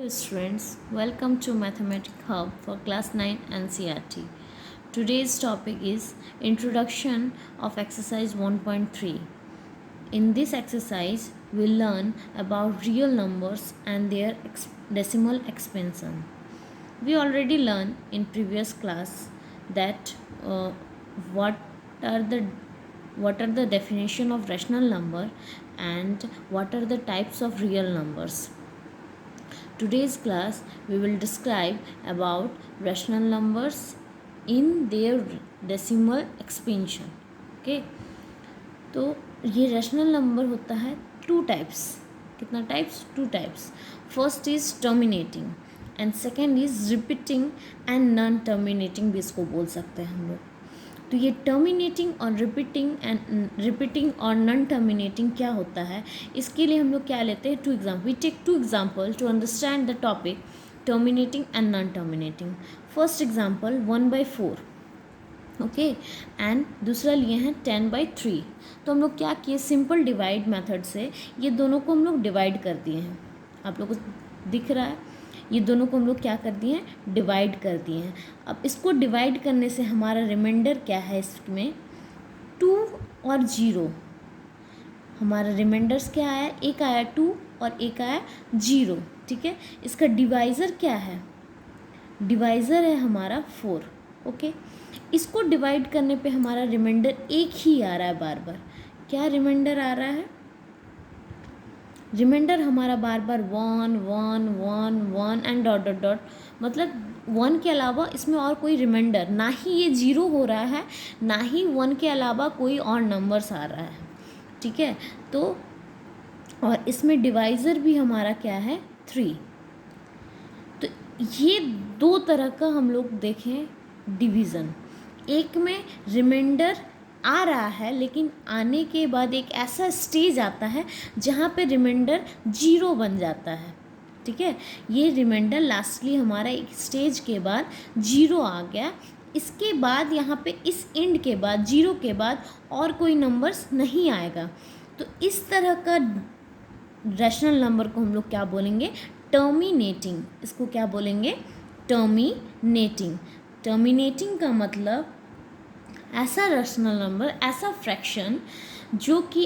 Hello students, welcome to Mathematics Hub for class 9 NCERT. Today's topic is Introduction of exercise 1.3. In this exercise, we'll learn about real numbers and their decimal expansion. We already learned in previous class that what are the what are the definition of rational number and what are the types of real numbers. Today's class we will describe about rational numbers in their decimal expansion. Okay, तो ये rational number होता है two types. कितना types? Two types. First is terminating and second is repeating and non terminating भी इसको बोल सकते हैं हम लोग. तो ये टर्मिनेटिंग और रिपीटिंग और नॉन टर्मिनेटिंग क्या होता है, इसके लिए हम लोग क्या लेते हैं? Two example. We take two example to understand the topic terminating and non terminating. First example 1/4. Okay, and दूसरा लिए हैं 10/3. तो हम लोग क्या किए? सिंपल डिवाइड मेथड से ये दोनों को हम लोग डिवाइड कर दिए हैं. आप लोग को दिख रहा है? ये दोनों को हम लोग क्या कर दिए हैं? डिवाइड कर दिए हैं. अब इसको डिवाइड करने से हमारा रिमाइंडर क्या है? इसमें 2 और 0. हमारा रिमाइंडर्स क्या आया? एक आया 2 और एक आया 0. ठीक है, इसका डिवाइज़र क्या है? डिवाइज़र है हमारा 4. ओके, इसको डिवाइड करने पे हमारा रिमाइंडर एक ही आ रहा है बार बार. क्या रिमाइंडर आ रहा है? रिमाइंडर हमारा बार बार 1 1 1 1 एंड डॉट डॉट डॉट. मतलब 1 के अलावा इसमें और कोई रिमाइंडर ना ही ये 0 हो रहा है, ना ही 1 के अलावा कोई और नंबर्स आ रहा है. ठीक है, तो और इसमें डिवाइज़र भी हमारा क्या है? 3. तो ये दो तरह का हम लोग देखें डिवीज़न. एक में रिमाइंडर आ रहा है, लेकिन आने के बाद एक ऐसा स्टेज आता है जहाँ पे रिमाइंडर 0 बन जाता है. ठीक है, ये रिमाइंडर लास्टली हमारा एक स्टेज के बाद 0 आ गया. इसके बाद यहाँ पे इस एंड के बाद 0 के बाद और कोई नंबर्स नहीं आएगा. तो इस तरह का रैशनल नंबर को हम लोग क्या बोलेंगे? टर्मिनेटिंग. इसको क्या बोलेंगे? टर्मिनेटिंग. टर्मिनेटिंग का मतलब ऐसा रैशनल नंबर, ऐसा फ्रैक्शन जो कि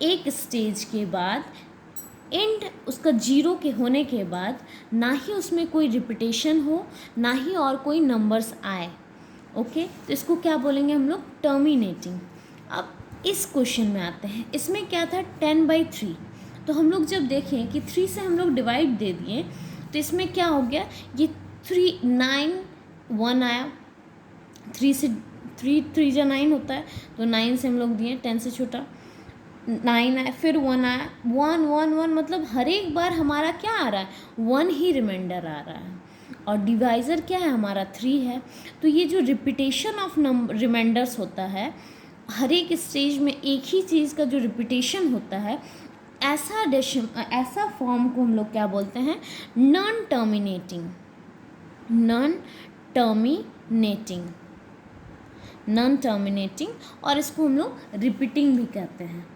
एक स्टेज के बाद एंड उसका 0 के होने के बाद ना ही उसमें कोई रिपीटेशन हो, ना ही और कोई नंबर्स आए. ओके, तो इसको क्या बोलेंगे हम लोग? टर्मिनेटिंग. अब इस क्वेश्चन में आते हैं. इसमें क्या था? 10/3. तो हम लोग जब देखें कि 3 से हम लोग डिवाइड दे दिए, तो इसमें क्या हो गया? ये 3 9 1 आया. 3 से 3 जा 9 होता है, तो 9 से हम लोग दिए. 10 से छोटा 9 आया, फिर 1 आया. 1 1 1 मतलब हर एक बार हमारा क्या आ रहा है? 1 ही रिमाइंडर आ रहा है. और डिवाइज़र क्या है? हमारा 3 है. तो ये जो रिपीटेशन ऑफ रिमाइंडर्स होता है, हर एक स्टेज में एक ही चीज़ का जो रिपीटेशन होता है, ऐसा फॉर्म को हम लोग क्या बोलते हैं? Non terminating. Non terminating. Non terminating. और इसको हम लोग रिपीटिंग भी कहते हैं.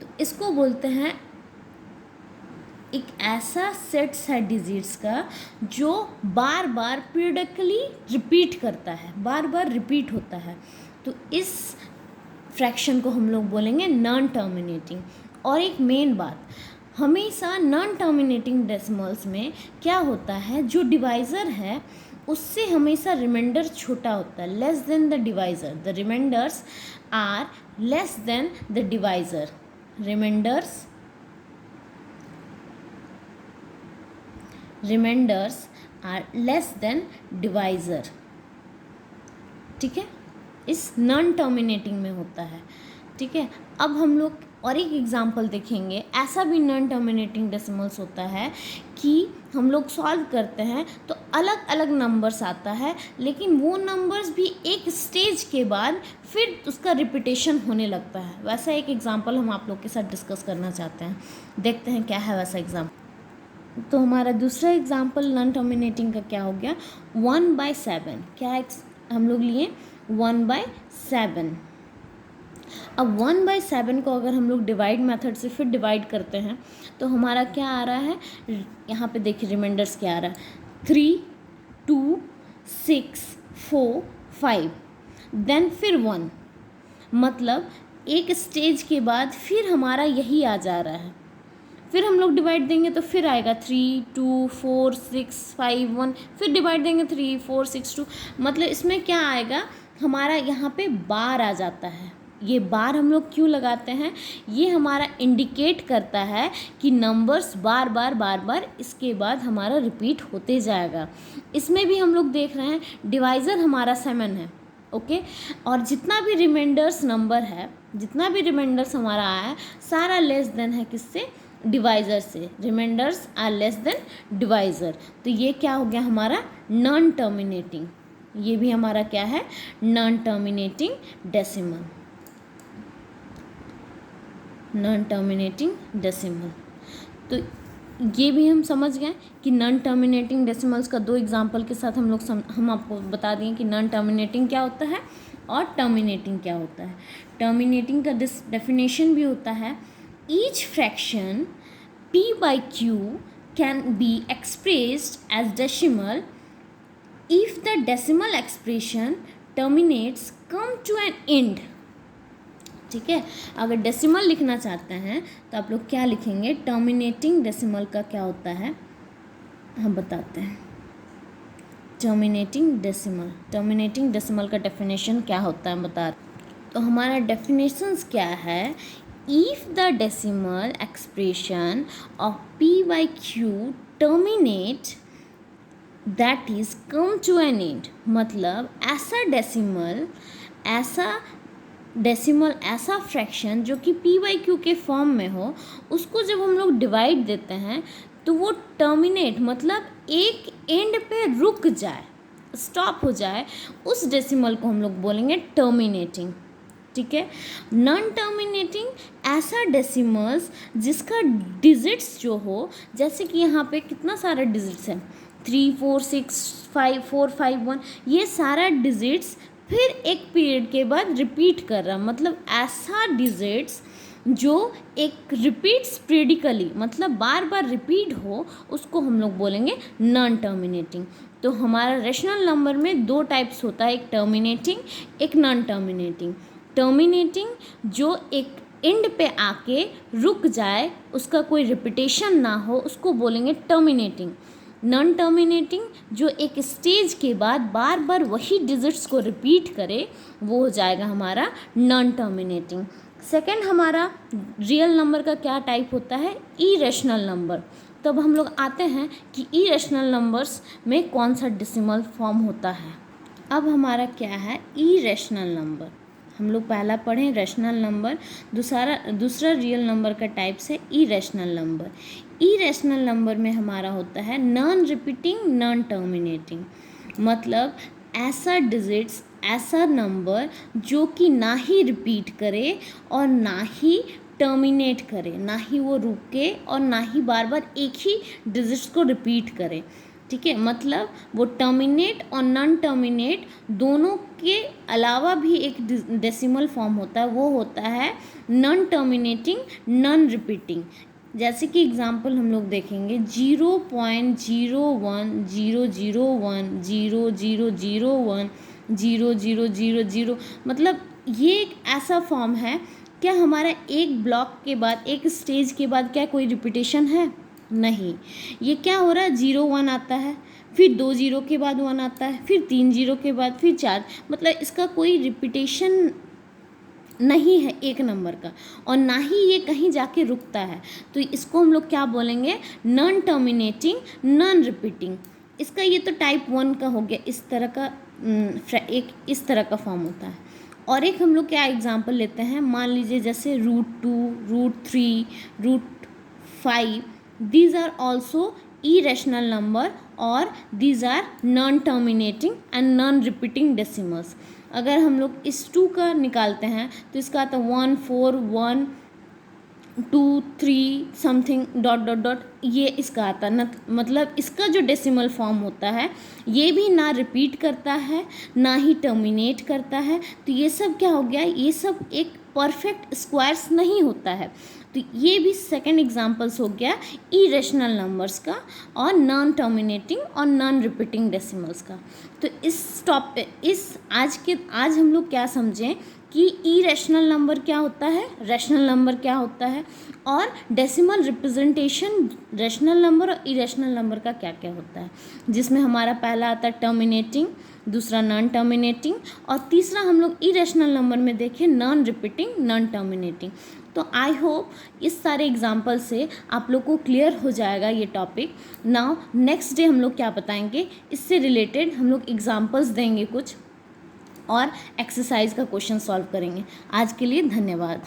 तो इसको बोलते हैं एक ऐसा सेट्स है डिजिट्स का जो बार बार पीरियडिकली रिपीट करता है, बार बार रिपीट होता है. तो इस फ्रैक्शन को हम लोग बोलेंगे नॉन टर्मिनेटिंग. और एक मेन बात, हमेशा नॉन टर्मिनेटिंग डेसिमल्स में क्या होता है? जो डिवाइज़र है उससे हमेशा रिमाइंडर छोटा होता है, less than the divisor. The remainders are less than the divisor. Remainders are less than divisor. ठीक है, इस नॉन टर्मिनेटिंग में होता है. ठीक है, अब हम लोग और एक एग्जांपल देखेंगे. ऐसा भी नॉन टर्मिनेटिंग डेसिमल्स होता है कि हम लोग सॉल्व करते हैं तो अलग अलग नंबर्स आता है, लेकिन वो नंबर्स भी एक स्टेज के बाद फिर उसका रिपीटेशन होने लगता है. वैसा एक एग्जांपल हम आप लोग के साथ डिस्कस करना चाहते हैं. देखते हैं क्या है वैसा एग्जांपल. तो हमारा दूसरा एग्जांपल नॉन टर्मिनेटिंग का क्या हो गया? 1/7. क्या हम लोग लिए? 1/7. अब 1/7 को अगर हम लोग डिवाइड मेथड से फिर डिवाइड करते हैं तो हमारा क्या आ रहा है, यहाँ पे देखिए रिमाइंडर्स क्या आ रहा है, 3, 2, 6, 4, 5, देन फिर 1, मतलब एक स्टेज के बाद फिर हमारा यही आ जा रहा है। फिर हम लोग डिवाइड देंगे तो फिर आएगा 3, 2, 4, 6, 5, 1, फिर डिवाइड देंगे 3, 4, 6, 2, मतलब इसमें क्या आएगा, हमारा यहाँ पे बार आ जाता है। ये बार हम लोग क्यों लगाते हैं, ये हमारा इंडिकेट करता है कि नंबर्स बार बार इसके बाद हमारा रिपीट होते जाएगा। इसमें भी हम लोग देख रहे हैं डिवाइज़र हमारा 7 है, ओके। और जितना भी रिमाइंडर्स नंबर है, जितना भी रिमाइंडर्स हमारा आया है, सारा लेस देन है किससे, डिवाइज़र से। Remainders are less than divisor, तो ये क्या हो गया हमारा नॉन टर्मिनेटिंग। ये भी हमारा क्या है, non terminating decimal, non terminating decimal. तो ये भी हम समझ गए कि नॉन टर्मिनेटिंग डेसिमल्स का 2 एग्जांपल के साथ हम आपको बता दिए कि नॉन टर्मिनेटिंग क्या होता है और टर्मिनेटिंग क्या होता है। टर्मिनेटिंग का डेफिनेशन भी होता है, each fraction p/q can be expressed as decimal if the decimal expression terminates come to an end। ठीक है, अगर डेसिमल लिखना चाहते हैं तो आप लोग क्या लिखेंगे, टर्मिनेटिंग डेसिमल का क्या होता है हम बताते हैं। टर्मिनेटिंग डेसिमल का डेफिनेशन क्या होता है बता। तो हमारा डेफिनेशंस क्या है, if the decimal expression of p/q terminate that is come to an end, मतलब ऐसा फ्रैक्शन जो कि p/q के फॉर्म में हो, उसको जब हम लोग डिवाइड देते हैं तो वो टर्मिनेट मतलब एक एंड पे रुक जाए, स्टॉप हो जाए, उस डेसिमल को हम लोग बोलेंगे टर्मिनेटिंग। ठीक है, नॉन टर्मिनेटिंग ऐसा डेसिमल्स जिसका डिजिट्स जो हो, जैसे कि यहाँ पे कितना सारा डिजिट्स है, 3, 4, 6, 5, 4, 5, 1, ये सारा डिजिट्स फिर एक पीरियड के बाद रिपीट कर रहा, मतलब ऐसा डिजिट्स जो एक रिपीट्स पीरियडिकली, मतलब बार बार रिपीट हो, उसको हम लोग बोलेंगे नॉन टर्मिनेटिंग। तो हमारा रेशनल नंबर में 2 टाइप्स होता है, एक टर्मिनेटिंग, एक नॉन टर्मिनेटिंग। टर्मिनेटिंग जो एक एंड पे आके रुक जाए, उसका कोई रिपीटेशन ना हो, उसको बोलेंगे टर्मिनेटिंग। नॉन टर्मिनेटिंग जो एक स्टेज के बाद बार बार वही डिजिट्स को रिपीट करे, वो हो जाएगा हमारा नॉन टर्मिनेटिंग। सेकेंड हमारा रियल नंबर का क्या टाइप होता है, इरेशनल नंबर। तब हम लोग आते हैं कि इरेशनल नंबर्स में कौन सा डेसिमल फॉर्म होता है। अब हमारा क्या है, इरेशनल नंबर। हम लोग पहला पढ़ें रेशनल नंबर, दूसरा रियल नंबर का टाइप्स है इरेशनल नंबर। इरेशनल नंबर में हमारा होता है नॉन रिपीटिंग, नॉन टर्मिनेटिंग, मतलब ऐसा डिजिट्स, ऐसा नंबर जो कि ना ही रिपीट करे और ना ही टर्मिनेट करे, ना ही वो रुके और ना ही बार बार एक ही डिजिट्स को रिपीट करे। ठीक है, मतलब वो टर्मिनेट और नॉन टर्मिनेट दोनों के अलावा भी एक डेसिमल फॉर्म होता है, वो होता है नॉन टर्मिनेटिंग, नॉन रिपीटिंग। जैसे कि एग्जांपल हम लोग देखेंगे 0.0100010001000, मतलब ये एक ऐसा फॉर्म है। क्या हमारा एक ब्लॉक के बाद, एक स्टेज के बाद क्या कोई रिपीटेशन है? नहीं। ये क्या हो रहा है, 0 1 आता है, फिर 2 0 के बाद 1 आता है, फिर 3 0 के बाद फिर 4, मतलब इसका कोई रिपीटेशन नहीं है एक नंबर का, और ना ही ये कहीं जाके रुकता है। तो इसको हम लोग क्या बोलेंगे, नॉन टर्मिनेटिंग, नॉन रिपीटिंग। इसका ये तो टाइप 1 का हो गया, इस तरह का एक इस तरह का फॉर्म होता है। और एक हम लोग क्या एग्जांपल लेते हैं, मान लीजिए जैसे √2, √3, √5, these are also irrational number और these are non terminating and non repeating decimals। अगर हम लोग इस 2 का निकालते हैं तो इसका आता 1 4 1 2 3 समथिंग डॉट डॉट डॉट, ये इसका आता न, मतलब इसका जो डेसिमल फॉर्म होता है ये भी ना रिपीट करता है ना ही टर्मिनेट करता है। तो ये सब क्या हो गया, ये सब एक परफेक्ट स्क्वायर्स नहीं होता है। तो ये भी सेकंड एग्जांपल्स हो गया इरेशनल नंबर्स का और नॉन टर्मिनेटिंग और नॉन रिपीटिंग डेसिमल्स का। तो आज हम लोग क्या समझें कि इरेशनल नंबर क्या होता है, रैशनल नंबर क्या होता है, और डेसिमल रिप्रेजेंटेशन रैशनल नंबर और इरेशनल नंबर का क्या क्या होता है, जिसमें हमारा पहला आता है टर्मिनेटिंग, दूसरा नॉन टर्मिनेटिंग, और तीसरा हम लोग इरेशनल नंबर में देखें नॉन रिपीटिंग नॉन टर्मिनेटिंग। तो आई होप इस सारे एग्जाम्पल से आप लोग को क्लियर हो जाएगा ये टॉपिक। नाउ नेक्स्ट डे हम लोग क्या बताएंगे, इससे रिलेटेड हम लोग एग्जाम्पल्स देंगे कुछ और एक्सरसाइज का क्वेश्चन सॉल्व करेंगे। आज के लिए धन्यवाद।